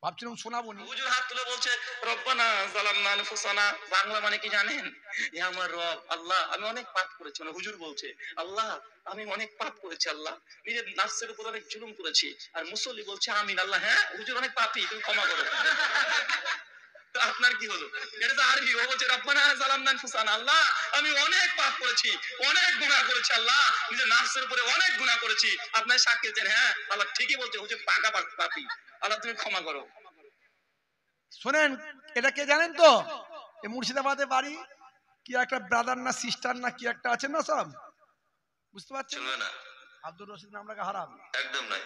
ভাবছিলাম শোনাবো নি। হুজুর হাত তুলে বলছে রব্বানা যালামনা আনফুসানা, বাংলা মানে কি জানেন? হে আমার রব আল্লাহ, আমি অনেক পাপ করেছি। মানে হুজুর বলছে আল্লাহ আমি অনেক পাপ করেছি আল্লাহ, নিজের নাফসের উপর অনেক জুলুম করেছি। আর মুসল্লি বলছে আমিন আল্লাহ, হ্যাঁ হুজুর অনেক পাপী, তুমি ক্ষমা করো। তো আপনার কি হলো? এটা তো আরবি। ও বলছে রব্বানা যালামনা আনফুসানা, আল্লাহ আমি অনেক পাপ করেছি, অনেক গুনাহ করেছি আল্লাহ, নিজের নাফসের উপরে অনেক গুনাহ করেছি। আপনার সাক্ষী দেন, হ্যাঁ আল্লাহ ঠিকই বলছে, হুজুর পাকা পাপী, আল্লাহ তুমি ক্ষমা করো। শোনেন, এটা কে জানেন তো? এই মুর্শিদাবাদে বাড়ি, কি একটা ব্রাদার না সিস্টার না কি একটা আছে না, সব বুঝতে পারছেন না? আব্দুর রশিদ নাম রাখা হারাম, একদম নাই।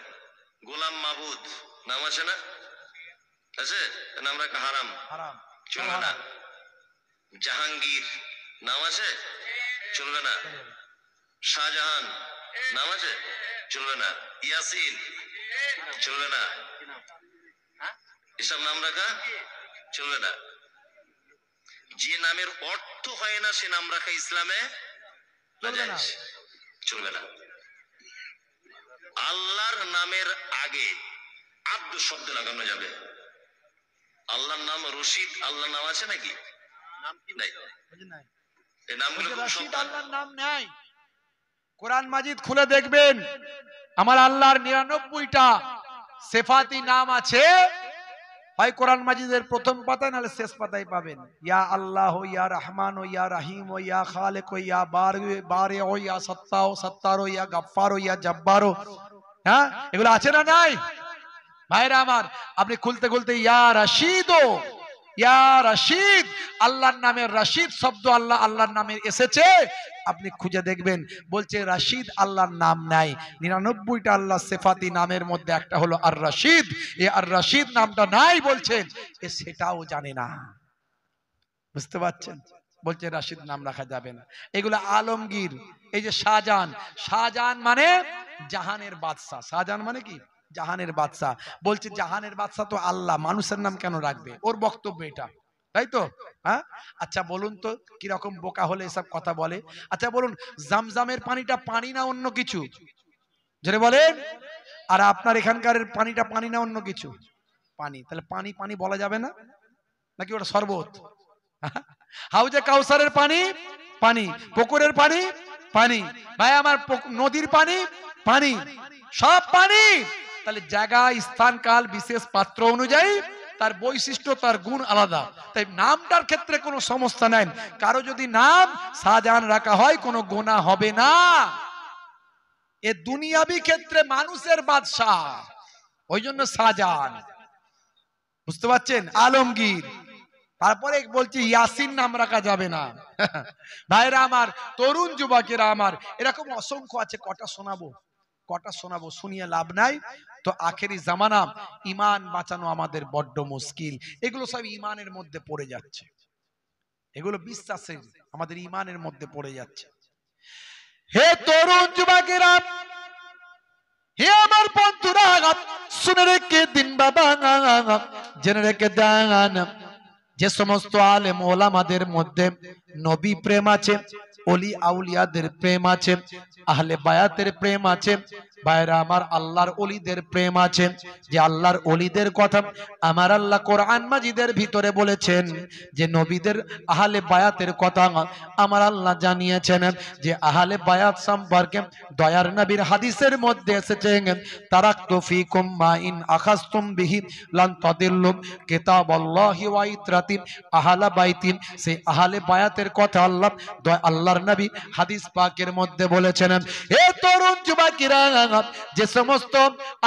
গোলাম মাবুদ নাম আছে না, আছে নাম রাখা হারাম, হারাম চলবে না। জাহাঙ্গীর নাম আছে, চলবে না। শাহজাহান নাম আছে, চলবে না। ইয়াসিন চলবে না, এসব নাম রাখা চলবে না। যে নামের অর্থ হয় না সে নাম রাখা ইসলামে চলবে না। আল্লাহর নামের আগে আব্দু শব্দ লাগানো যাবে। আল্লাহর নাম রশিদ, আল্লাহর নাম আছে নাকি? নাম কি নাই? এই নামগুলো খুব রশিদ আল্লাহর নাম নাই। কোরআন মাজিদ খুলে দেখবেন, আমার আল্লাহর 99টা সিফাতি নাম আছে। হয় কোরআন মাজিদের প্রথম পাতায় নাহলে শেষ পাতায় পাবেন। ইয়া আল্লাহ, ইয়া রহমান, ইয়া রহিম, ইয়া খালিক, ইয়া বারে, ইয়া সত্তার, ইয়া গফফার, ইয়া জব্বার। হ্যাঁ, এগুলো আছে না নাই? ভাইরা আমার, আপনি খুলতে খুলতে ইয়া রশিদ, ইয়া রশিদ, আল্লাহর নামের রশিদ শব্দ আল্লাহর নামে এসেছে। আপনি খুঁজে দেখবেন, বলছে রশিদ আল্লাহর নাম নাই। 99টা আল্লাহ সিফাতি নামের মধ্যে একটা হলো আর রশিদ। এই আর রশিদ নামটা নাই বলছেন, এ সেটাও জানে না। বুঝতে পারছেন? বলছে রশিদ নাম রাখা যাবে না। এগুলো আলমগীর। এই যে শাহজাহান, শাহজাহান মানে জাহানের বাদশা। শাহজাহান মানে কি? জাহানের বাদশা। বলছে জাহানের বাদশা তো আল্লাহ, মানুষের নাম কেন রাখবে? ওর বক্তব্য এটা, তাই তো? হ্যাঁ, আচ্ছা বলুন তো কিরকম বোকা হলে এসব কথা বলে? আচ্ছা বলুন, জামজামের পানিটা পানি না অন্য কিছু? জোরে বলেন। আর আপনার এখানকার পানিটা পানি না অন্য কিছু? পানি। তাহলে পানি পানি বলা যাবে না নাকি ওটা শরবত? হাউজে কাউসারের পানি পানি, পুকুরের পানি পানি, ভাই আমার নদীর পানি পানি, সব পানি। তাহলে জায়গা, স্থান, কাল, বিশেষ পাত্র অনুযায়ী তার বৈশিষ্ট্য, তার গুণ আলাদা। তাই নামটার ক্ষেত্রে কোনো সমস্যা নাই। কারো যদি নাম শাহজাহান রাখা হয় কোনো গুনাহ হবে না। এ দুনিয়াবি ক্ষেত্রে মানুষের বাদশাহ, ওই জন্য শাহজাহান। বুঝতে পারছেন? আলমগীর। তারপরে বলছি ইয়াসিন নাম রাখা যাবে না। ভাইরা আমার, তরুণ যুবকেরা আমার, এরকম অসংখ্য আছে। কটা শোনাবো, শুনিয়ে লাভ নাই। তো আখেরি জামানা, ইমান বাঁচানো আমাদের বড্ড মুশকিল। এগুলো সব ইমানের মধ্যে পড়ে যাচ্ছে, এগুলো বিশ্বাসের, আমাদের ইমানের মধ্যে পড়ে যাচ্ছে। হে তরুণ যুবকেরা, হে আমার বন্ধুরা, শুনে রেখে দিন বাবা, জেনে রেখে দেন, যে সমস্ত আলেম ওলামাদের মধ্যে নবী প্রেম আছে, ওলি আউলিয়াদের প্রেম আছে, আহলে বায়াতের প্রেম আছে, ভাইরা আমার আল্লাহর ওলিদের প্রেম আছে। যে আল্লাহর ওলিদের কথা আমার আল্লাহ কোরআন মাজিদের ভিতরে বলেছেন, যে নবীদের আহলে বায়াতের কথা আমার আল্লাহ জানিয়েছেন, যে আহলে বায়াত সম্পর্কে দয়ার নবীর হাদিসের মধ্যে এসেছে, তারাকতু ফিকুম মা ইন আখাযতুম বিহি লান তাদিল্লু কিতাবাল্লাহি ওয়া ইতরাতি আহলে বাইতি। সেই আহলে বায়াতের কথা আল্লাহর নবী হাদিস পাকের মধ্যে বলেছেন। হে তরুণ যুবকেরা, যে সমস্ত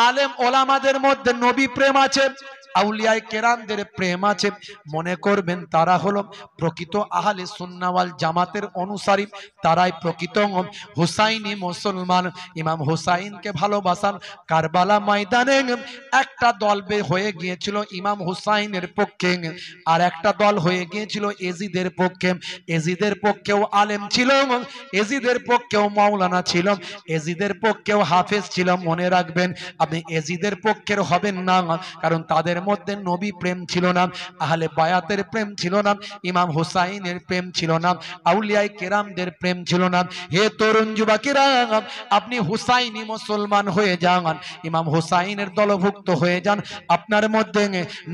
আলেম ওলামাদের মধ্যে নবী প্রেম আছে, আউলিয়ায়ে কেরামদের প্রেম আছে, মনে করবেন তারা হলো প্রকৃত আহলে সুন্নাহ ওয়াল জামাতের অনুসারী, তারাই প্রকৃত হুসাইনি মুসলমান। ইমাম হুসাইনকে ভালোবাসান কারবালা ময়দানে একটা দল হয়ে গিয়েছিল ইমাম হুসাইনের পক্ষে, আর একটা দল হয়ে গিয়েছিল এজিদের পক্ষে। এজিদের পক্ষেও আলেম ছিল, এজিদের পক্ষেও মাওলানা ছিল, এজিদের পক্ষেও হাফেজ ছিল। মনে রাখবেন, আপনি এজিদের পক্ষের হবেন না, কারণ তাদের মধ্যে নবী প্রেম ছিল না, আহলে বায়াতের প্রেম ছিল না, ইমাম হুসাইনের প্রেম ছিল না, আউলিয়ায়ে কেরামদের প্রেম ছিল না। হে তরুণ যুবকেরা, আপনি হুসাইনি মুসলমান হয়ে যান, ইমাম হুসাইনের দলভুক্ত হয়ে যান। আপনার মধ্যে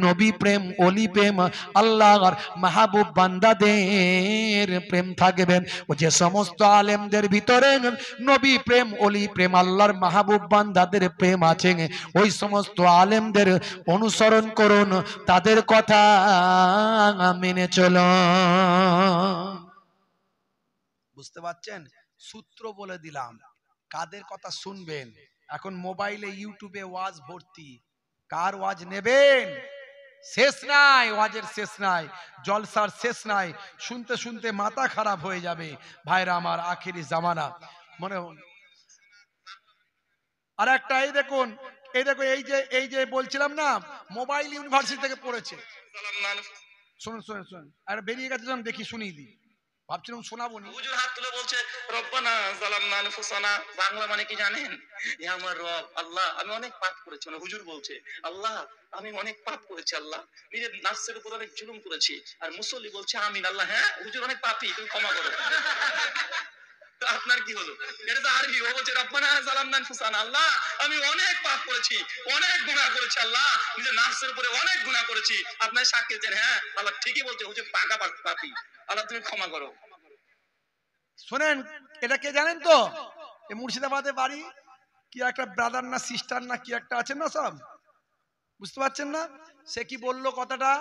নবী প্রেম, ওলি প্রেম, আল্লাহর মাহবুব বান্দাদের প্রেম থাকবেন। ও যে সমস্ত আলেমদের ভিতরে নবী প্রেম, ওলি প্রেম, আল্লাহর মাহবুব বান্দাদের প্রেম আছে, ওই সমস্ত আলেমদের অনুসরণ করুন, তাদের কথা মেনে চলুন। বুঝতে পারছেন? সূত্র বলে দিলাম, কাদের কথা শুনবেন। এখন মোবাইলে ইউটিউবে ওয়াজ ভর্তি, কার ওয়াজ নেবেন? শেষ নাই, ওয়াজের শেষ নাই, জলসার শেষ নাই, শুনতে শুনতে মাথা খারাপ হয়ে যাবে। ভাইরা আমার, আখেরি জামানা মনে আর একটা, এই দেখুন, এই দেখো, এই যে বলছিলাম না, মোবাইল ইউনিভার্সিটি থেকে পড়েছে। শুনুন শুনুন শুনুন, আর বেরিয়ে গেছে যখন দেখি শুনিয়ে দিই, ভাবছিলাম শোনাবো নি। হুজুর হাত তুলে বলছে রব্বানা যালামনা আনফুসানা, বাংলা মানে কি জানেন? হে আমার রব আল্লাহ, আমি অনেক পাপ করেছি। মানে হুজুর বলছে আল্লাহ আমি অনেক পাপ করেছি, আল্লাহ নিজের নাফসের উপর অনেক জুলুম করেছি। আর মুসল্লি বলছে আমিন, আল্লাহ হ্যাঁ হুজুর অনেক পাপী, তুমি ক্ষমা করো। তো আপনার কি হলো? এটা তো আরবি। ও বলছে রব্বানা যালামনা আনফুসানা, আল্লাহ আমি অনেক পাপ করেছি, অনেক গুনাহ করেছি, আল্লাহ নিজের নাফসের উপরে অনেক গুনাহ করেছি। আপনার সাক্ষী দেন হ্যাঁ আল্লাহ ঠিকই বলছে, হুজুর পাকা পাপী, আল্লাহ তুমি ক্ষমা করো। শোনেন, এটা কে জানেন তো? এই মুর্শিদাবাদে বাড়ি, কি একটা ব্রাদার না সিস্টার না কি একটা আছেন না সব, বুঝতে পারছেন না? সে কি বললো কথাটা?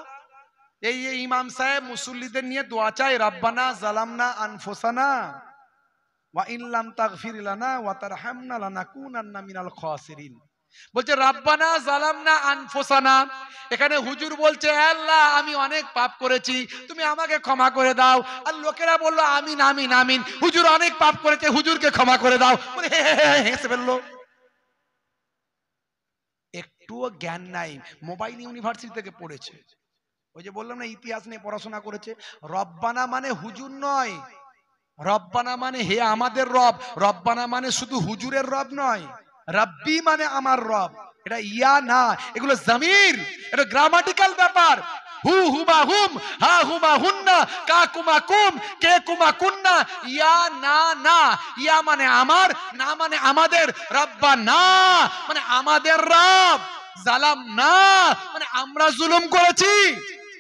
এই ইমাম সাহেব মুসল্লিদের নিয়ে দোয়া চাই, রাব্বানা জালামনা আনফুসানা ওয়া ইন লাম তাগফির লানা ওয়া তারহামনা লানাকুনান্না মিনাল খাসিরিন। বলছে রাব্বানা জালামনা আনফুসানা, এখানে হুজুর বলছে আল্লাহ আমি অনেক পাপ করেছি, তুমি আমাকে ক্ষমা করে দাও। আর লোকেরা বললো আমিন আমিন আমিন, হুজুর অনেক পাপ করেছে, হুজুরকে ক্ষমা করে দাও। বলে হেসে ফেললো। একটুও জ্ঞান নাই, মোবাইল ইউনিভার্সিটি থেকে পড়েছে। ওই যে বললাম না, ইতিহাস নিয়ে পড়াশোনা করেছে। রব্বানা মানে হুজুর নয়, রব্বানা মানে হে আমাদের রব। রব্বানা মানে শুধু হুজুরের রব নয়, রাব্বি মানে আমার রব। এটা ইয়া না, এগুলো জমির, এটা গ্রামাটিক্যাল ব্যাপার। হু হুমা হুম, হা হুমা হুন্না, কা কুমা কুম, কে কুমা কুন্না। ইয়া না না, ইয়া মানে আমার, না মানে আমাদের। রব্বানা মানে আমাদের রব, জালাম না মানে আমরা জুলুম করেছি।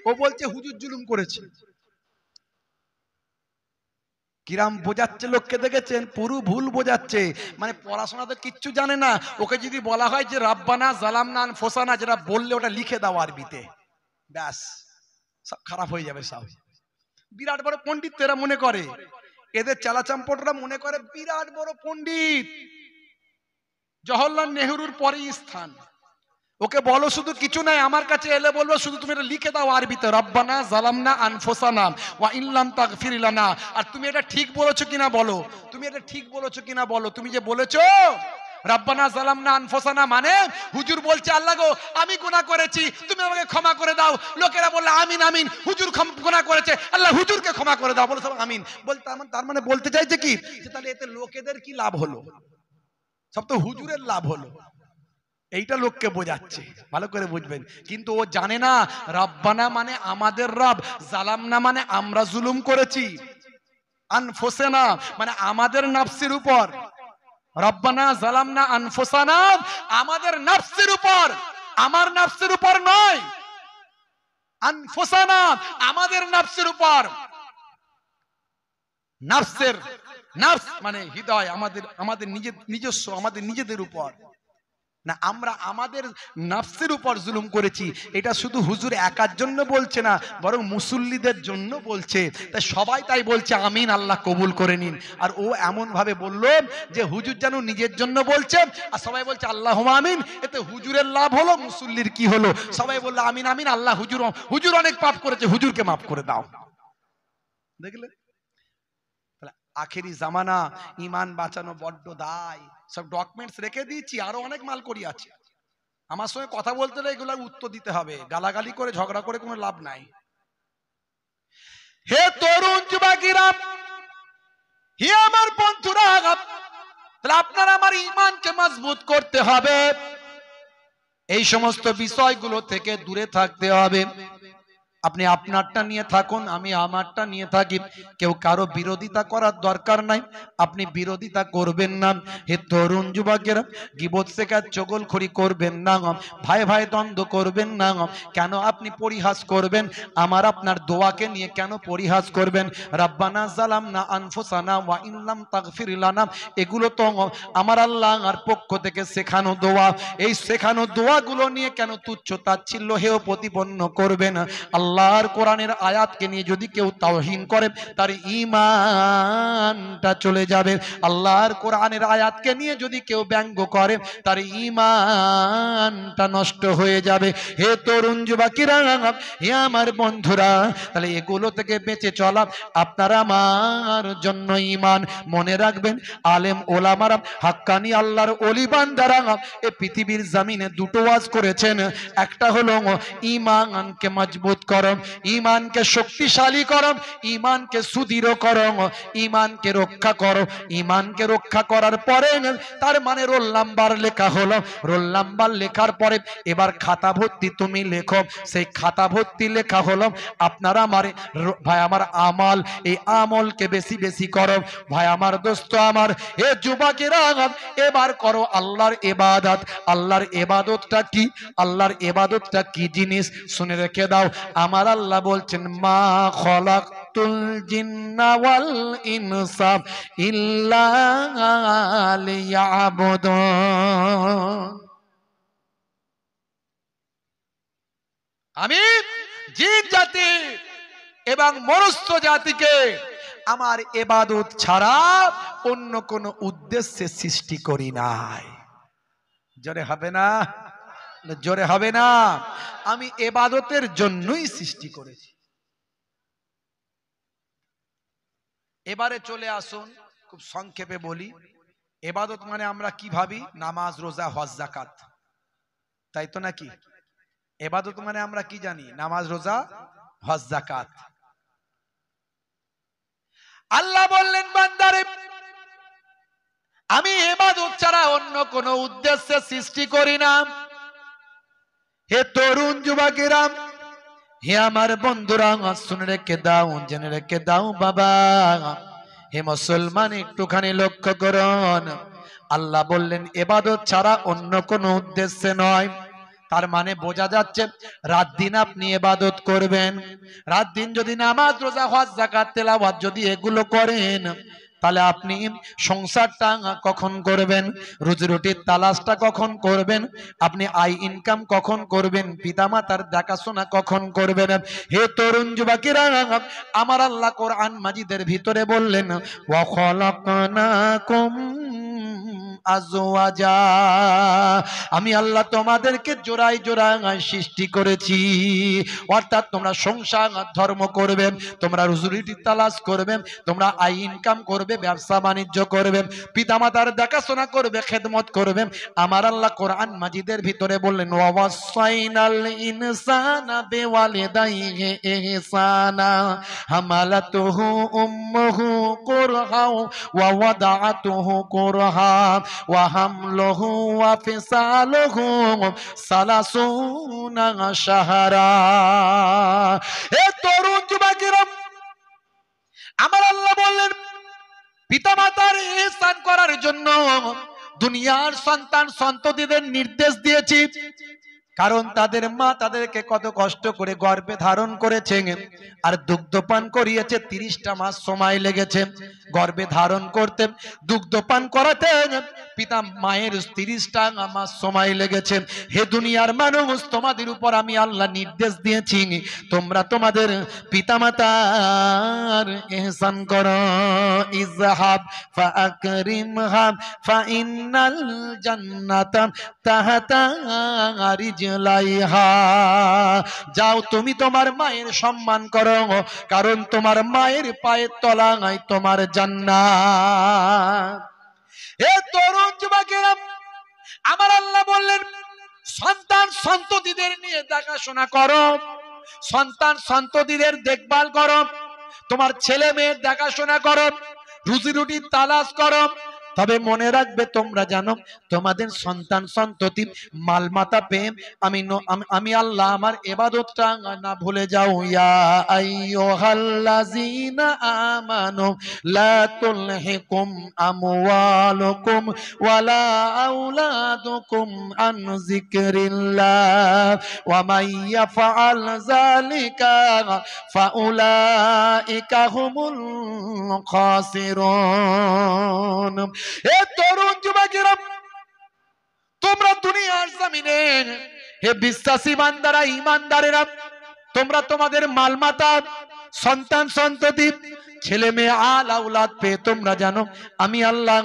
ও বলছে হুজুর জুলুম করেছে। কিরাম বোঝাচ্ছে লোককে, দেখেছেন? পুরো ভুল বোঝাচ্ছে, মানে পড়াশোনা তো কিচ্ছু জানে না। ওকে যদি বলা হয় যে রাব্বানা জালামনা আনফুসানা, যেটা বললে ওটা লিখে দাও আরবিতে, ব্যাস সব খারাপ হয়ে যাবে সব। বিরাট বড় পণ্ডিত এরা মনে করে, এদের চালাচাম্পটরা মনে করে বিরাট বড় পণ্ডিত। জওহরলাল নেহরুর পরেই স্থান। ওকে বলো শুধু কিছু নাই, আমার কাছে এলে বলবো শুধু তুমি এটা লিখে দাও আরবিতে, রব্বানা জালামনা আনফুসানা ওয়া ইন লাম তাগফির লানা। আর তুমি এটা ঠিক বলেছো কিনা বলো, তুমি এটা ঠিক বলেছো কিনা বলো। তুমি যে বলেছো রব্বানা জালামনা আনফুসানা, মানে হুজুর বলছে আল্লাহ গো আমি গুনাহ করেছি, তুমি আমাকে ক্ষমা করে দাও। লোকেরা বলল আমিন আমিন, হুজুর গুনাহ করেছে, আল্লাহ হুজুরকে ক্ষমা করে দাও। বলে সব আমিন বলতে, তার মানে বলতে চাইছে কি, যে তাহলে এতে লোকেদের কি লাভ হলো? সব তো হুজুরের লাভ হলো। এইটা লোককে বোঝাচ্ছে, ভালো করে বুঝবেন। কিন্তু ও জানে না রব্বানা মানে আমাদের রব, জালামনা মানে আমরা জুলুম করেছি, আনফুসানা মানে আমাদের নফসের উপর। রব্বানা জালামনা আনফুসানা আমাদের নফসের উপর, আমার নফসের উপর নয়। আনফুসানা আমাদের নফসের উপর। নফসের, নফস মানে হৃদয়, আমাদের নিজস্ব, আমাদের নিজেদের উপর না, আমরা আমাদের নফসের উপর জুলুম করেছি। এটা শুধু হুজুর একার জন্য বলছে না, বরং মুসল্লিদের জন্য বলছে। তাই সবাই তাই বলছে আমিন, আল্লাহ কবুল করে নিন। আর ও এমন ভাবে বলল যে হুজুর যেন নিজের জন্য বলছে, আর সবাই বলছে আল্লাহুম্মা আমিন। এতে হুজুরের লাভ হলো, মুসল্লির কি হলো? সবাই বলল আমিন আমিন, আল্লাহ হুজুর অনেক পাপ করেছে, হুজুরকে মাফ করে দাও। দেখলে, আখেরি জামানা, ইমান বাঁচানো বড্ড দায়। সব ডকুমেন্টস রেখে দিয়েছি, আরো অনেক মাল করি আছে। আমার সঙ্গে কথা বলতে হলে এগুলোর উত্তর দিতে হবে, গালাগালি করে ঝগড়া করে কোনো লাভ নাই। হে তরুণ যুবকেরা, হে আমার বন্ধুরা, তাহলে আপনার আমার ইমানকে মজবুত করতে হবে। এই সমস্ত বিষয়গুলো থেকে দূরে থাকতে হবে। আপনি আপনারটা নিয়ে থাকুন, আমি আমারটা নিয়ে থাকি, কেউ কারো বিরোধিতা করার দরকার নাই, আপনি বিরোধিতা করবেন না। হে তরুণ যুবকেরা, গীবত শেখার চগলখড়ি করবেন না, ভাই ভাই দ্বন্দ্ব করবেন না। কেন আপনি পরিহাস করবেন? আমার আপনার দোয়াকে নিয়ে কেন পরিহাস করবেন? রাব্বানা জালামনা আনফুসানা ওয়া ইন লাম তাগফির লানা, এগুলো তো আমার আল্লাহর পক্ষ থেকে শেখানো দোয়া। এই শেখানো দোয়াগুলো নিয়ে কেন তুচ্ছ তাচ্ছিল্য হেয় প্রতিপন্ন করবেন? আল্লাহর কোরআনের আয়াতকে নিয়ে যদি কেউ তাওহীন করে তার ঈমানটা চলে যাবে। আল্লাহর কোরআনের আয়াতকে নিয়ে যদি কেউ ব্যঙ্গ করে তার ঈমানটা নষ্ট হয়ে যাবে। হে তরুণ যুবকেরা, হে আমার বন্ধুরা, তাহলে এগুলো থেকে বেঁচে চলা আপনার আমার জন্য ঈমান। মনে রাখবেন, আলেম ওলামারা হাক্কানি আল্লাহর ওলি বান্দারা এই পৃথিবীর জমিনে দুটো ওয়াজ করেছেন। একটা হলো ঈমানকে মজবুত করো, ঈমানকে শক্তিশালী করো, ঈমানকে সুদৃঢ় করো, ঈমানকে রক্ষা করো। ঈমানকে রক্ষা করার পরে তার মানে রোল নাম্বার লেখা হলো। রোল নাম্বার লেখার পরে এবার খাতা ভর্তি তুমি লেখো। সেই খাতা ভর্তি লেখা হলো আপনার আমার ভাই আমার আমল। এই আমলকে বেশি বেশি করো ভাই আমার, দোস্ত আমার। এ যুবকেরা, এবার করো আল্লাহর ইবাদত। আল্লাহর ইবাদতটা কি? আল্লাহর ইবাদতটা কি জিনিস শুনে রেখে দাও। আমার আল্লাহ বলছেন, মা খলাকতুল জিন্না ওয়াল ইনসা ইল্লা লিয়াবুদুন। আমি জিন জাতি এবং মনুষ্য জাতিকে আমার ইবাদত ছাড়া অন্য কোন উদ্দেশ্যে সৃষ্টি করি নাই। জোরে হবে না? জোরে হবে না? আমি ইবাদতের জন্যই সৃষ্টি করেছি। এবারে চলে আসুন, খুব সংক্ষেপে বলি। ইবাদত মানে আমরা কি ভাবি? নামাজ, রোজা, হজ, যাকাত, তাই তো নাকি? ইবাদত মানে আমরা কি জানি? নামাজ, রোজা, হজ, যাকাত। আল্লাহ বললেন, বান্দারে আমি ইবাদত ছাড়া অন্য কোন উদ্দেশ্যে সৃষ্টি করি না। হে তরুণ যুবকেরা, হে আমার বন্ধুরা, শুনে রেখে দাও, জেনে রেখে দাও বাবা। হে মুসলমান, একটুখানি লক্ষ্য করুন। আল্লাহ বললেন ইবাদত ছাড়া অন্য কোন উদ্দেশ্যে নয়। তার মানে বোঝা যাচ্ছে রাত দিন আপনি ইবাদত করবেন। রাত দিন যদি নামাজ, রোজা, হজ, যাকাত, তেলাওয়াত যদি এগুলো করেন, তাহলে আপনি সংসারটা কখন করবেন? রুজি রুটির তালাশটা কখন করবেন? আপনি আয় ইনকাম কখন করবেন? পিতামাতার দেখাশোনা কখন করবেন? হে তরুণ যুবকেরা, আমার আল্লাহ কোরআন মাজিদের ভিতরে বললেন, ওয়া খলাকনাকুম আজওয়াজা, আমি আল্লাহ তোমাদেরকে জোড়ায় জোড়ায় সৃষ্টি করেছি। অর্থাৎ তোমরা সংসার ধর্ম করবে, তোমরা রুজি রুটির তালাশ করবে, তোমরা আয় ইনকাম করবে, ব্যবসা বাণিজ্য করবে, পিতামাতার দেখাশোনা করবে, খেদমত করবে। আমার আল্লাহ কোরআন মাজিদের ভিতরে বললেন, ওয়াসাইনাল ইনসানা বিওয়ালিদাইহি ইহসানা হামালাতুহু উম্মুহু কুরহা ওয়া ওয়াদাআতুহু কুরহা ওয়া হামলুহু ওয়া ফিসালুহু সালাসুনা শাহরা। হে তরুণ যুবকেরা, আমার আল্লাহ বললেন পিতামাতার ইহসান করার জন্য দুনিয়ার সন্তান সন্ততিদের নির্দেশ দিয়েছি। কারণ তাদের মা তাদেরকে কত কষ্ট করে গর্ভে ধারণ করেছেন আর দুগ্ধপান করিয়েছে। 30টা মাস সময় লেগেছে গর্ভে ধারণ করতে, দুগ্ধপান করাতে পিতা মায়ের 30টা মাস সময় লেগেছে। হে দুনিয়ার মানুষ, তোমাদের উপর আমি আল্লাহ নির্দেশ দিয়েছি, তোমরা তোমাদের পিতামাতার ইহসান করো। ইযহাব ফাআকরিমহা ফাইন্নাল জান্নাতা তাহতা রিজলাইহা, যাও তুমি তোমার মায়ের সম্মান করো, কারণ তোমার মায়ের পায়ের তলায় তোমার জান্নাত। হে তরুণ যুবকেরা, আমার আল্লাহ বললেন সন্তান সন্ততিদের নিয়ে দেখাশোনা করো, সন্তান সন্ততিদের দেখভাল করো, তোমার ছেলে মেয়ের দেখাশোনা করো, রুজি রুটির তালাশ করো, তবে মনে রাখবে তোমরা জানো তোমাদের সন্তান সন্ততি মালমাতা পেয়ে আমি আল্লাহ আমার ইবাদতটা না ভুলে যাও। ইয়া আইয়ুহাল্লাযীনা আমানু লা তুলহিকুম আমওয়ালুকুম ওয়ালা আওলাদুকুম আন যিকরিল্লাহ ওয়া মান ইয়াফআল যালিকা ফাউলাইকা হুমুল খাসিরুন। এ তরুণ যুবকেরা, তোমরা দুনিয়ার জমিনে, হে বিশ্বাসী বান্দারা, ঈমানদারেরা, তোমরা তোমাদের মালমাতা, সন্তান সন্ততি, ছেলে মেয়ে আল আওলাদ পেয়ে তোমরা জানো আমি আল্লাহ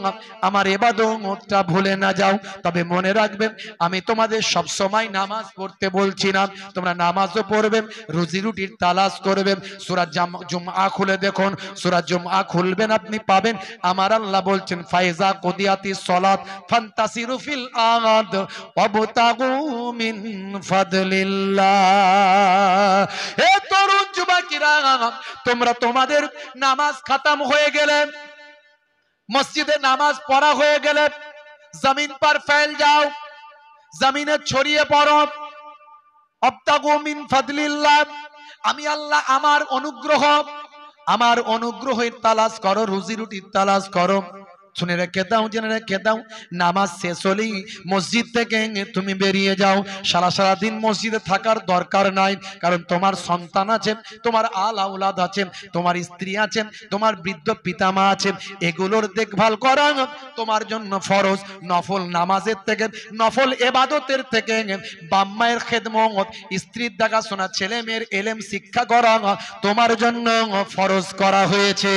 আমার ইবাদতটা ভুলে না যাও। তবে মনে রাখবে আমি তোমাদের সব সময় নামাজ পড়তে বলছি না, তোমরা নামাজও পড়বে, রুজি রুটির তালাশ করবে। সূরা জুমআ খুলে দেখুন, সূরা জুমআ খুলবেন আপনি পাবেন আমার আল্লাহ বলছেন ফাইজা কুদিয়াতিস সালাত ফান্তাসিরু ফিল আরদ ওয়াবতাগু মিন ফাদলিল্লাহ। হে তরুণ যুবকেরা, তোমরা তোমাদের নামাজ খতম হয়ে গেলে, মসজিদে নামাজ পড়া হয়ে গেলে জমিন पर फैल যাও, জমিনে ছড়িয়ে পড়ো। আবতাগু মিন ফাদলিল্লাহ, আমি আল্লাহ আমার অনুগ্রহের তালাশ করো, রুজি রুটির তালাশ করো। শুনে রেখে দাও, জেনে রেখে দাও, নামাজ শেষ হলেই মসজিদ থেকে তুমি বেরিয়ে যাও। সারা দিন মসজিদে থাকার দরকার নাই, কারণ তোমার সন্তান আছে, তোমার আল আওলাদ আছে, তোমার স্ত্রী আছে, তোমার বৃদ্ধ পিতামা আছে, এগুলোর দেখভাল করা তোমার জন্য ফরজ। নফল নামাজের থেকে, নফল ইবাদতের থেকে বাপ মায়ের খেদমত, স্ত্রীর দেখাশোনা, ছেলে মেয়ের এলেম শিক্ষা করা তোমার জন্য ফরজ করা হয়েছে।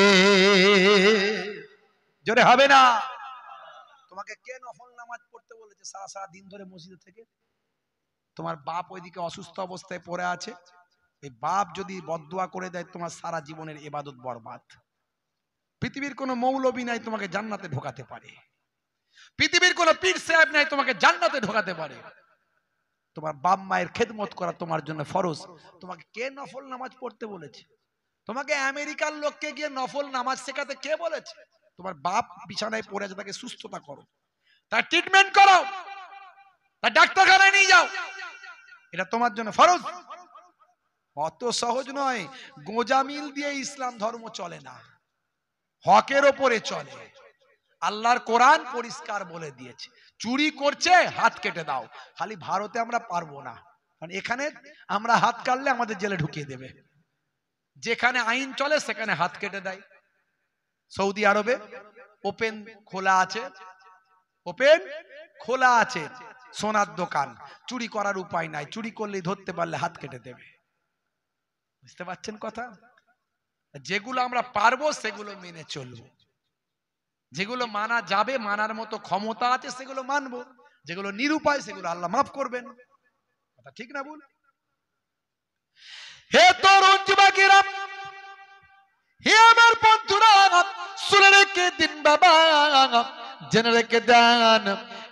জোরে হবে না? তোমাকে কে নফল নামাজ পড়তে বলেছে সারা দিন ধরে মসজিদে থেকে? তোমার বাপ ওইদিকে অসুস্থ অবস্থায় পড়ে আছে, এই বাপ যদি বদদুয়া করে দেয় তোমার সারা জীবনের ইবাদত বরবাদ। পৃথিবীর কোনো মৌলবী নাই তোমাকে জান্নাতে ঢোকাতে পারে, পৃথিবীর কোনো পীর সাহেব নাই তোমাকে জান্নাতে ঢোকাতে পারে। তোমার বাপ মায়ের খেদমত করা তোমার জন্য ফরজ। তোমাকে কে নফল নামাজ পড়তে বলেছে? তোমাকে আমেরিকার লোককে গিয়ে নফল নামাজ শেখাতে কে বলেছে? তোমার বাপ বিছানায় পড়ে আছে, তাকে সুস্থতা করো, তার ট্রিটমেন্ট করো, তার ডাক্তারখানায় নিয়ে যাও, এটা তোমার জন্য ফরজ। অত সহজ নয়। গোজামিল দিয়ে ইসলাম ধর্ম চলে না, হকের ওপরে চলে। আল্লাহর কোরআন পরিষ্কার বলে দিয়েছে, চুরি করছে হাত কেটে দাও। খালি ভারতে আমরা পারবো না, কারণ এখানে আমরা হাত কাটলে আমাদের জেলে ঢুকিয়ে দেবে। যেখানে আইন চলে সেখানে হাত কেটে দেয়। সৌদি আরবে ওপেন খোলা আছে, ওপেন খোলা আছে সোনার দোকান, চুরি করার উপায় নাই, চুরি করলেই ধরতে পারলে হাত কেটে দেবে। বুঝতে পারছেন কথা? যেগুলো আমরা পারবো সেগুলো মেনে চলবো, যেগুলো মানা যাবে, মানার মতো ক্ষমতা আছে সেগুলো মানবো, যেগুলো নিরুপায় সেগুলো আল্লাহ মাফ করবেন। কথা ঠিক না ভুল? হে তরুণ যুবকেরা, হে আমার বন্ধুরা, শুনে রেখে দিন বাবা, জেনে রেখে দেন।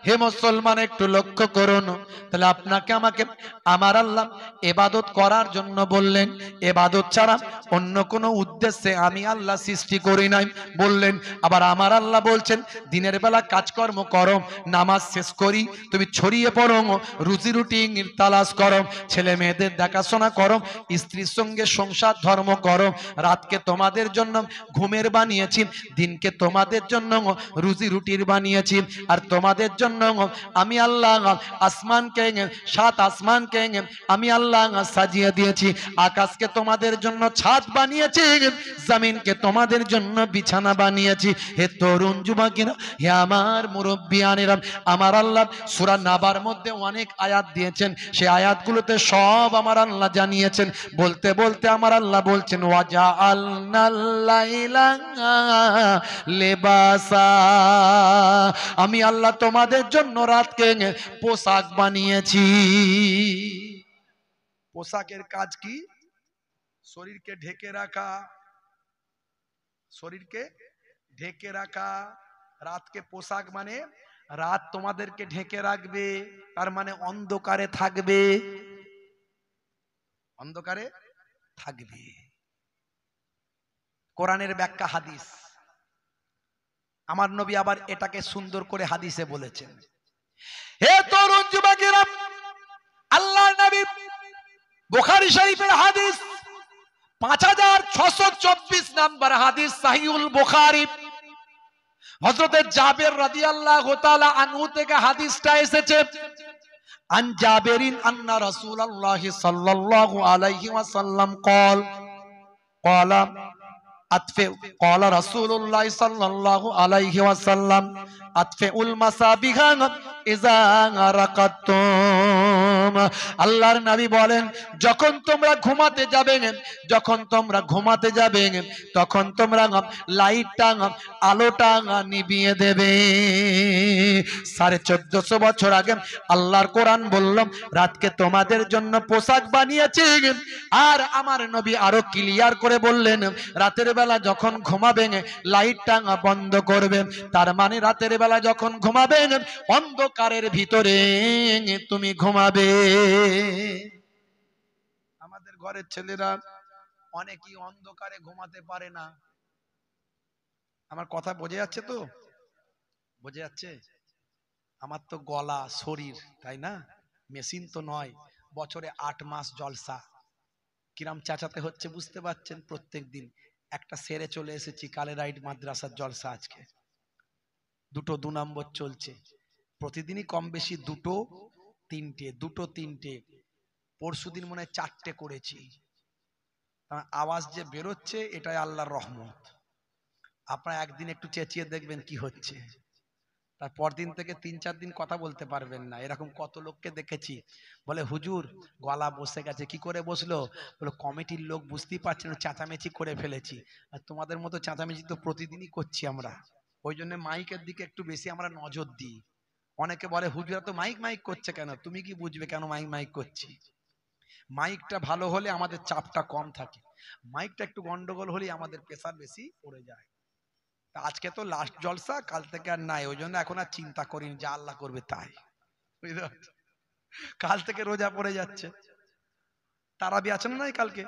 হে মুসলমান, একটু লক্ষ্য করুন। তাহলে আপনাকে আমাকে আমার আল্লাহ ইবাদত করার জন্য বললেন, ইবাদত ছাড়া অন্য কোনো উদ্দেশ্যে আমি আল্লাহ সৃষ্টি করি নাই বললেন। আবার আমার আল্লাহ বলছেন দিনের বেলা কাজকর্ম করো, নামাজ শেষ করি তুমি ছড়িয়ে পড়ো, রুজি রুটির তালাশ করো, ছেলে মেয়েদের দেখাশোনা করো, স্ত্রীর সঙ্গে সংসার ধর্ম করো। রাতকে তোমাদের জন্য ঘুমের বানিয়েছি, দিনকে তোমাদের জন্য রুজি রুটির বানিয়েছি। আর তোমাদের জন্য আমি আল্লাহ আসমানকে, সাত আসমানকে আমি আল্লাহ সাজিয়ে দিয়েছি, আকাশকে তোমাদের জন্য ছাদ বানিয়েছি, জমিনকে তোমাদের জন্য বিছানা বানিয়েছি। হে তরুণ যুবকেরা, হে আমার মুরব্বিয়ানেরা, আমার আল্লাহ সূরা নাবার মধ্যে অনেক আয়াত দিয়েছেন, সেই আয়াতগুলোতে সব আমার আল্লাহ জানিয়েছেন। বলতে বলতে আমার আল্লাহ বলছেন ওয়াজআলনাল লাইলা লিবাসা, আমি আল্লাহ তোমাদের জন্য রাতকে পোশাক বানিয়েছি। পোশাকের কাজ কি? শরীরকে ঢেকে রাখা, শরীরকে ঢেকে রাখা। রাতকে পোশাক মানে রাত তোমাদেরকে ঢেকে রাখবে, তার মানে অন্ধকারে থাকবে, অন্ধকারে থাকবে। কোরআনের ব্যাখ্যা হাদিস, আমার নবী আবার এটাকে সুন্দর করে হাদিসে বলেছেন, হে তরুণ যুবকেরা, আল্লাহর নবী বুখারী শরীফের হাদিস 5624 নাম্বার হাদিস, সহিহুল বুখারী, হযরত জাবের রাদিয়াল্লাহু তাআলা আনহু থেকে হাদিসটা এসেছে। আন জাবেরিন আন্না রাসূলুল্লাহ সাল্লাল্লাহু আলাইহি ওয়াসাল্লাম ক্বালা ক্বালা রাসূলুল্লাহ সাল্লাল্লাহু আলাইহি ওয়াসাল্লাম আতফিউল মাসাবিহা ইযা রাকাতুম। আল্লাহর নবী বলেন, যখন তোমরা ঘুমাতে যাবে তখন তোমরা লাইটটা, আলোটা নিভিয়ে দেবে। 1450 বছর আগে আল্লাহর কোরআন বললাম রাতকে তোমাদের জন্য পোশাক বানিয়েছি। আর আমার নবী আরো ক্লিয়ার করে বললেন, রাতের বেলা যখন ঘুমাবেন লাইটটা বন্ধ করবেন। তার মানে রাতের বেলা যখন ঘুমাবেন অন্ধকারের ভিতরে তুমি ঘুমাবে। আমাদের ঘরের ছেলেরা অনেকেই অন্ধকারে ঘুমাতে পারে না। আমার কথা বোঝা যাচ্ছে তো? বোঝা যাচ্ছে? আমার তো গলা শরীর, তাই না, মেশিন তো নয়। বছরে 8 মাস জলসা, কিরাম চেঁচাতে হচ্ছে বুঝতে পারছেন। প্রত্যেক দিন একটা সেরে চলে এসেছি, কালে রাইড মাদ্রাসার জলসা আজকে 2 নম্বর চলছে। প্রতিদিনই কম বেশি 2-3টে। পরশুদিন মনে হয় 4টে করেছি। আওয়াজ যে বেরোচ্ছে এটাই আল্লাহর রহমত। আপনারা একদিন একটু চেঁচিয়ে দেখবেন কি হচ্ছে, তারপর দিন থেকে 3-4 দিন কথা বলতে পারবেন না। এরকম কত লোককে দেখেছি, বলে হুজুর গলা বসে গেছে। কি করে বসলো? বলে কমিটির লোক বুঝতেই পারছেন চেঁচামেচি করে ফেলেছি। আর তোমাদের মতো চেঁচামেচি তো প্রতিদিনই করছি আমরা, ওই জন্য মাইকের দিকে একটু বেশি আমরা নজর দিই। অনেকে বলে হুজুরা তো মাইক করছে কেন? তুমি কি বুঝবে কেন মাইক করছি? মাইকটা ভালো হলে আমাদের চাপটা কম থাকে, মাইকটা একটু গন্ডগোল হলে আমাদের প্রেসার বেশি পড়ে যায়। আজকে তো লাস্ট জলসা, কাল থেকে আর নাই, ওই জন্য এখন আর চিন্তা করিনি, যা আল্লাহ করবে তাই। কাল থেকে রোজা পড়ে যাচ্ছে। তারাবি আছে না নাই কালকে?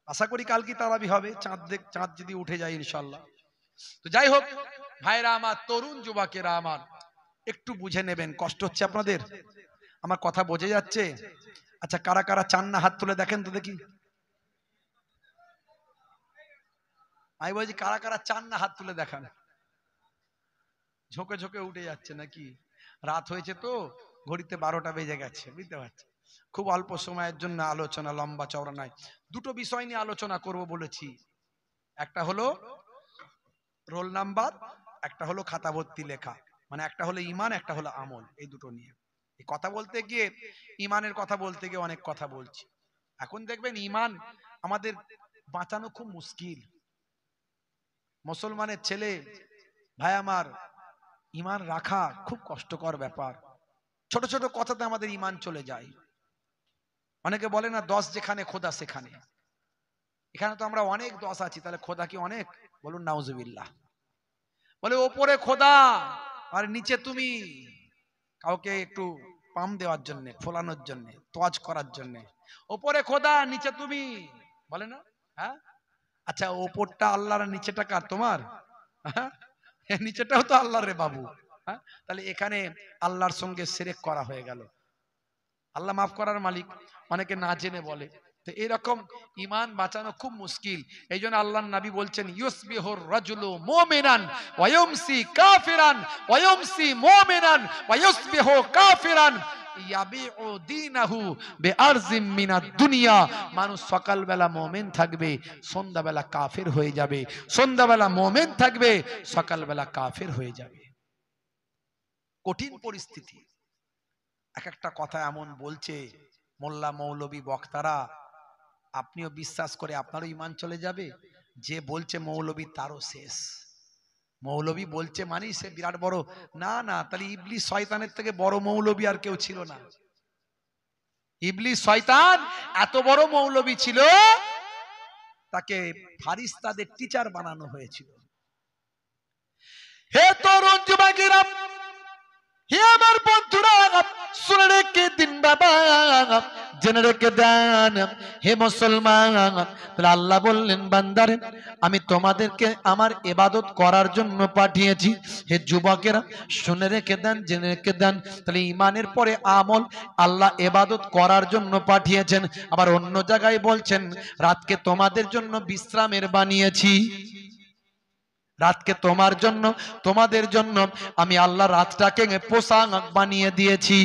আশা করি কালকে তারাবি হবে, চাঁদ যদি উঠে যায় ইনশাল্লাহ। তো যাই হোক ভাইরা আমার, তরুণ যুবকেরা আমার, একটু বুঝে নেবেন। কষ্ট হচ্ছে আপনাদের? আমার কথা বোঝা যাচ্ছে? আচ্ছা, কারা কারা চান না হাত তুলে দেখেন তো দেখি। আমি বলছি কারা কারা চান না হাত তুলে দেখান। ঝোঁকে ঝোঁকে উঠে যাচ্ছে নাকি? রাত হয়েছে তো, ঘড়িতে 12টা বেজে গেছে, বুঝতে পারছি। খুব অল্প সময়ের জন্য আলোচনা, লম্বা চওড়া নাই। 2টো বিষয় নিয়ে আলোচনা করব বলেছি। একটা হলো রোল নাম্বার, একটা হলো খাতা ভর্তি লেখা। মানে একটা হলো ঈমান, একটা হলো আমল। এই দুটো নিয়ে এই কথা বলতে গিয়ে, ঈমানের কথা বলতে গিয়ে অনেক কথা বলছি। এখন দেখবেন ঈমান আমাদের বাঁচানো খুব মুশকিল। মুসলমানের ছেলে ভাই আমার, ঈমান রাখা খুব কষ্টকর ব্যাপার। ছোট ছোট কথাতে আমাদের ঈমান চলে যায়। অনেকে বলে না 10 যেখানে খোদা সেখানে। এখানে তো আমরা অনেক 10 আছি, তাহলে খোদা কি অনেক? বলুন নাউজুবিল্লাহ। বলে ওপরে খোদা আর নিচে তুমি। কাউকে একটু পাম দেওয়ার জন্য, ফোলানোর জন্য, তোয়াজ করার জন্য। ওপরে খোদা নিচে তুমি, বলে না? হ্যাঁ, আচ্ছা ওপরটা আল্লাহর, নিচেটা কার? তোমার? হ্যাঁ, নিচেটাও তো আল্লাহর রে বাবু। হ্যাঁ, তাহলে এখানে আল্লাহর সঙ্গে শিরক করা হয়ে গেল। আল্লাহ মাফ করার মালিক, অনেকে না জেনে বলে। তো এরকম ঈমান বাঁচানো খুব মুশকিল। এই জন্য আল্লাহর নবী বলছেন, ইউসবিহুর রাজুলু মুমিনান ওয়া ইউমসি কাফিরান ওয়া ইউমসি মুমিনান ওয়া ইউসবিহু কাফিরান ইয়াবিউ দীনাহু বিআরজিম মিনাদ দুনিয়া। মানুষ সকালবেলা মুমিন থাকবে, সন্ধ্যাবেলা কাফির হয়ে যাবে। সন্ধ্যাবেলা মুমিন থাকবে, সকালবেলা কাফির হয়ে যাবে। কঠিন পরিস্থিতি। এক একটা কথা এমন বলছে মোল্লা মৌলবী বক্তারা, আপনিও বিশ্বাস করে আপনারও ঈমান চলে যাবে। যে বলছে মৌলবী তারও শেষ। মৌলবী বলছে মানে সে বিরাট বড়, না না, তাহলে ইবলিস শয়তানের থেকে বড় মৌলবী আর কেউ ছিল না। ইবলিস শয়তান এত বড় মৌলবী ছিল, তাকে ফারিস্তাদের টিচার বানানো হয়েছিল। হে তরুণ যুবকেরা, হে আমার বন্ধুরা, শুনে রেখে দিন বাবা, জেনে রেখে দেন হে মুসলমান। তাহলে আল্লাহ বললেন, বান্দারে আমি তোমাদেরকে আমার ইবাদত করার জন্য পাঠিয়েছি। হে যুবকেরা শুনে রেখে দেন, জেনে রেখে দেন, তাহলে ঈমানের পরে আমল, আল্লাহ ইবাদত করার জন্য পাঠিয়েছেন। আবার অন্য জায়গায় বলছেন, রাতকে তোমাদের জন্য বিশ্রামের বানিয়েছি। রাতকে তোমার জন্য, তোমাদের জন্য আমি আল্লাহ রাতটাকে পোশাক বানিয়ে দিয়েছি।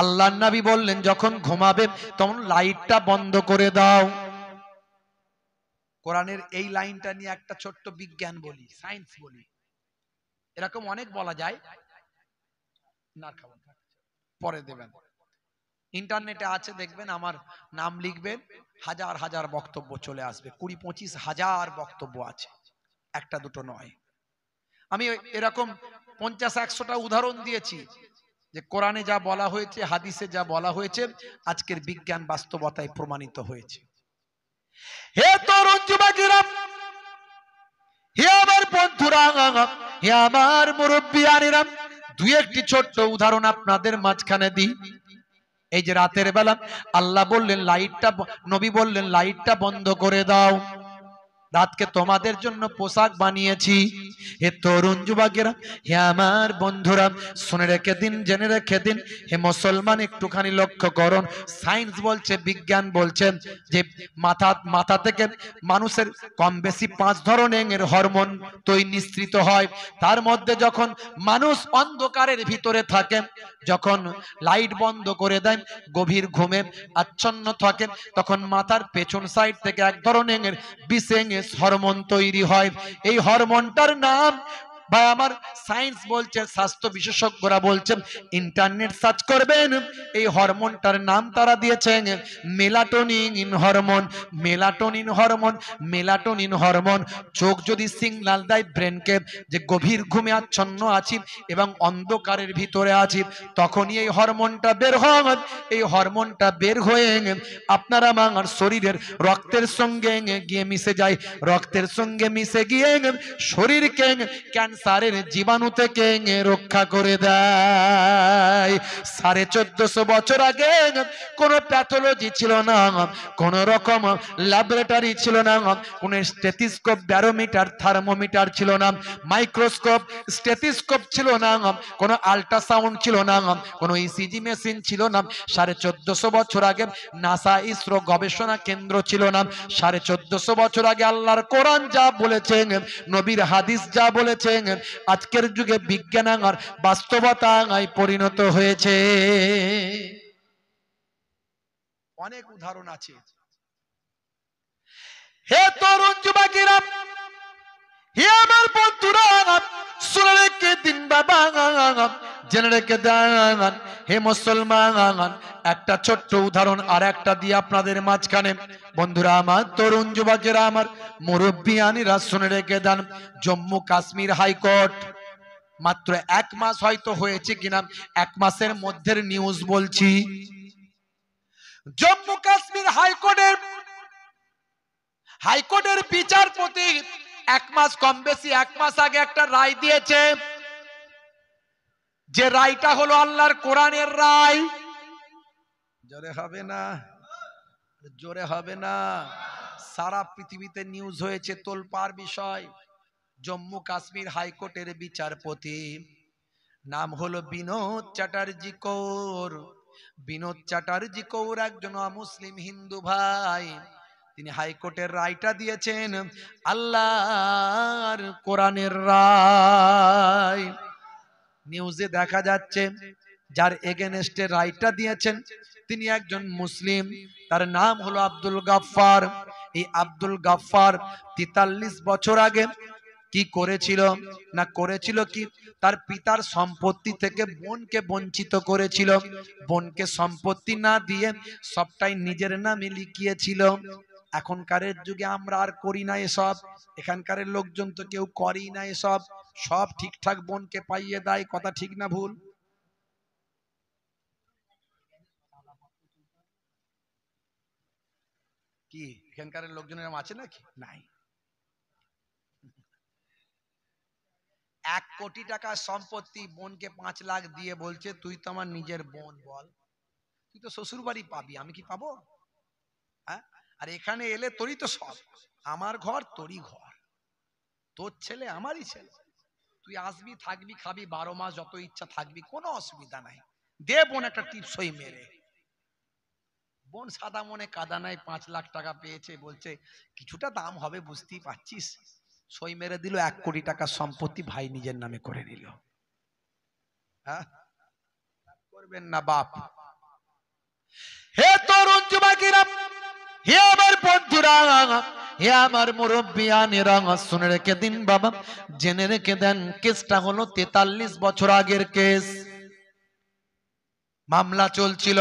আল্লাহর নবী বললেন, যখন ঘুমাবে তখন লাইটটা বন্ধ করে দাও। কোরআনের এই লাইনটা নিয়ে একটা ছোট্ট বিজ্ঞান বলি, সায়েন্স বলি। এরকম অনেক বলা যায়, না খাবেন পরে দেবেন। ইন্টারনেটে আছে, দেখবেন, আমার নাম লিখবেন, হাজার হাজার বক্তব্য চলে আসবে, 20-25 হাজার বক্তব্য আছে, একটা দুটো নয়। আমি এরকম 50-100টা উদাহরণ দিয়েছি যে কোরআনে যা বলা হয়েছে, হাদিসে যা বলা হয়েছে, আজকের বিজ্ঞান বাস্তবতায় প্রমাণিত হয়েছে। হে তরুণ যুবকেরা, হে আমার বন্ধুরা, হে আমার মুরব্বিয়ানেরা, দুই একটি ছোট্ট উদাহরণ আপনাদের মাঝখানে দিই। এই যে রাতের বেলা আল্লাহ বললেন লাইটটা, নবী বললেন লাইটটা বন্ধ করে দাও, রাতকে তোমাদের জন্য পোশাক বানিয়েছি। হে তরুণ যুবকেরা, হে আমার বন্ধুরা, শুনে রেখে দিন, জেনে রেখে দিন, হে মুসলমান একটুখানি লক্ষ্য করুন। সায়েন্স বলছে, বিজ্ঞান বলছে যে মাথা থেকে মানুষের কম বেশি 5 ধরনের হরমোন নিঃসৃত হয়। তার মধ্যে যখন মানুষ অন্ধকারের ভিতরে থাকে, যখন লাইট বন্ধ করে দেন, গভীর ঘুমে আচ্ছন্ন থাকে, তখন মাথার পেছন সাইড থেকে এক ধরনের বিশেষ হরমোন তৈরি হয়। এই হরমোনটার নাম, ভাই আমার সায়েন্স বলছে, স্বাস্থ্য বিশেষজ্ঞরা বলছেন, ইন্টারনেট সার্চ করবেন, এই হরমোনটার নাম তারা দিয়েছেন melatonin hormone. Melatonin hormone, melatonin hormone চোখ যদি সিগন্যাল দেয় ব্রেনকে যে গভীর ঘুমে আচ্ছন্ন আছি এবং অন্ধকারের ভিতরে আছি, তখনই এই হরমোনটা বের হয়। এই হরমোনটা বের হয়ে আপনারা আমার শরীরের রক্তের সঙ্গে গিয়ে মিশে যায়, রক্তের সঙ্গে মিশে গিয়ে শরীরকে ক্যান্সারের জীবাণু থেকে রক্ষা করে দেয়। 1450 বছর আগে কোনো প্যাথোলজি ছিল না, কোন রকম ল্যাবরেটরি ছিল না, কোন স্টেথিস্কোপ, ব্যারোমিটার, থার্মোমিটার ছিল না, মাইক্রোস্কোপ, স্টেথিস্কোপ ছিল না, কোন আল্ট্রাসাউন্ড ছিল না, কোন ইসিজি মেশিন ছিল না। 1450 বছর আগে নাসা, ইসরো গবেষণা কেন্দ্র ছিল না। 1450 বছর আগে আল্লাহর কোরআন যা বলেছেন, নবীর হাদিস যা বলেছেন, আজকের যুগে বিজ্ঞান আর বাস্তবতায় পরিণত হয়েছে। অনেক উদাহরণ আছে। হে তরুণ যুবকেরা, হে আমার বন্ধুরা, শুনে রেখে দিন বাবা, জেনে রেখে দেন হে মুসলমান। একটা ছোট্ট উদাহরণ আর একটা দিয়ে আপনাদের মাঝখানে, বন্ধুরা আমার, তরুণ যুবকেরা আমার, মুরব্বিয়ানিরা শুনে রেখে দেন। জম্মু কাশ্মীর হাইকোর্ট মাত্র 1 মাস হয়তো হয়েছে কিনা, 1 মাসের মধ্যে নিউজ বলছি, জম্মু কাশ্মীর হাইকোর্টের বিচারপতি 1 মাস, কম বেশি 1 মাস আগে একটা রায় দিয়েছে, যে রায়টা হলো আল্লাহর কোরআনের রায়। জোরে হবে না, জোরে হবে না। সারা পৃথিবীতে নিউজ হয়েছে, তোলপাড় বিষয়। জম্মু কাশ্মীর হাইকোর্টের বিচারপতি নাম হলো বিনোদ চ্যাটার্জি কৌর। বিনোদ চ্যাটার্জি কৌর একজন অমুসলিম হিন্দু ভাই। তিনি হাইকোর্টের রায়টা দিয়েছেন আল্লাহর কোরআনের রায়। নিউজে দেখা যাচ্ছে যার এগেনস্টে রায়টা দিয়েছেন তিনি একজন মুসলিম, তার নাম হলো আব্দুল গাফফার। এই আব্দুল গাফফার 43 বছর আগে কি করেছিল না করেছিল কি, তার পিতার সম্পত্তি থেকে বোনকে বঞ্চিত করেছিল। বোনকে সম্পত্তি না দিয়ে সবটাই নিজের নামে লিখিয়েছিল। এখনকারের যুগে আমরা আর করি না এসব, এখানকার লোকজন তো কেউ করেই না এসব, সব ঠিকঠাক বোনকে পাইয়ে দেয়। কথা ঠিক না ভুল? কি এখানকার লোকজনের আছে নাকি? নাই। 1 কোটি টাকা সম্পত্তি, বোনকে 5 লাখ দিয়ে বলছে তুই তো আমার নিজের বোন, বল তুই তো শ্বশুর বাড়ি পাবি, আমি কি পাবো? হ্যাঁ, আর এখানে এলে তোরই তো সব, আমার ঘর তোরই ঘর, তোর ছেলে আমারই ছেলে, তুই আসবি থাকবি খাবি 12 মাস যত ইচ্ছা থাকবি, কোনো অসুবিধা নাই। দে বোন একটা টিপসই মেরে। বোন সাদা মনে কাদা নাই, 5 লাখ টাকা পেয়েছে, বলছে কিছুটা দাম হবে বুঝতেই পারছিস, সই মেরে দিল, 1 কোটি টাকা সম্পত্তি ভাই নিজের নামে করে নিল। হ্যাঁ, করবেন না বাপ। হে তরুণ যুবকেরা, হে আমার বন্ধুরা, হে আমার মুরব্বিয়ানেরা, শুনে রেখে দিন বাবা, জেনে রেখে দেন, কেসটা হলো 43 বছর আগের কেস। মামলা চলছিল,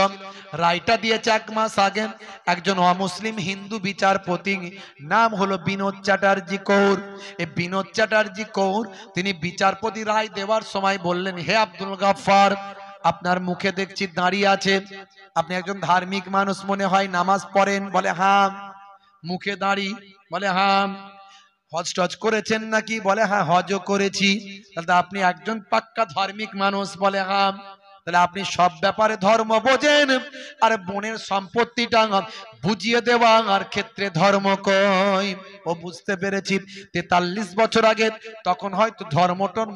রায়টা দিয়েছে 1 মাস আগে। একজন অমুসলিম হিন্দু বিচারপতি, নাম হলো বিনোদ চ্যাটার্জি কৌর। এই বিনোদ চ্যাটার্জি কৌর তিনি বিচারপতি রায় দেওয়ার সময় বললেন, হে আব্দুল গাফফার, আপনার মুখে দেখছি দাঁড়িয়ে আছে, আপনি একজন ধার্মিক মানুষ মনে হয়, নামাজ পড়েন? বলে হ্যাঁ। মুখে দাঁড়ি? বলে হ্যাঁ। হজ টজ করেছেন নাকি? বলে হ্যাঁ, হজও করেছি। তাহলে আপনি একজন পাক্কা ধার্মিক মানুষ? বলে হ্যাঁ। তাহলে আপনি সব ব্যাপারে ধর্ম বোঝেন, আর বোনের সম্পত্তিটা বুঝিয়ে দেওয়া আর ক্ষেত্রে ধর্ম কই? ও বুঝতে পেরেছি 43 বছর আগে তখন হয়তো ধর্মটর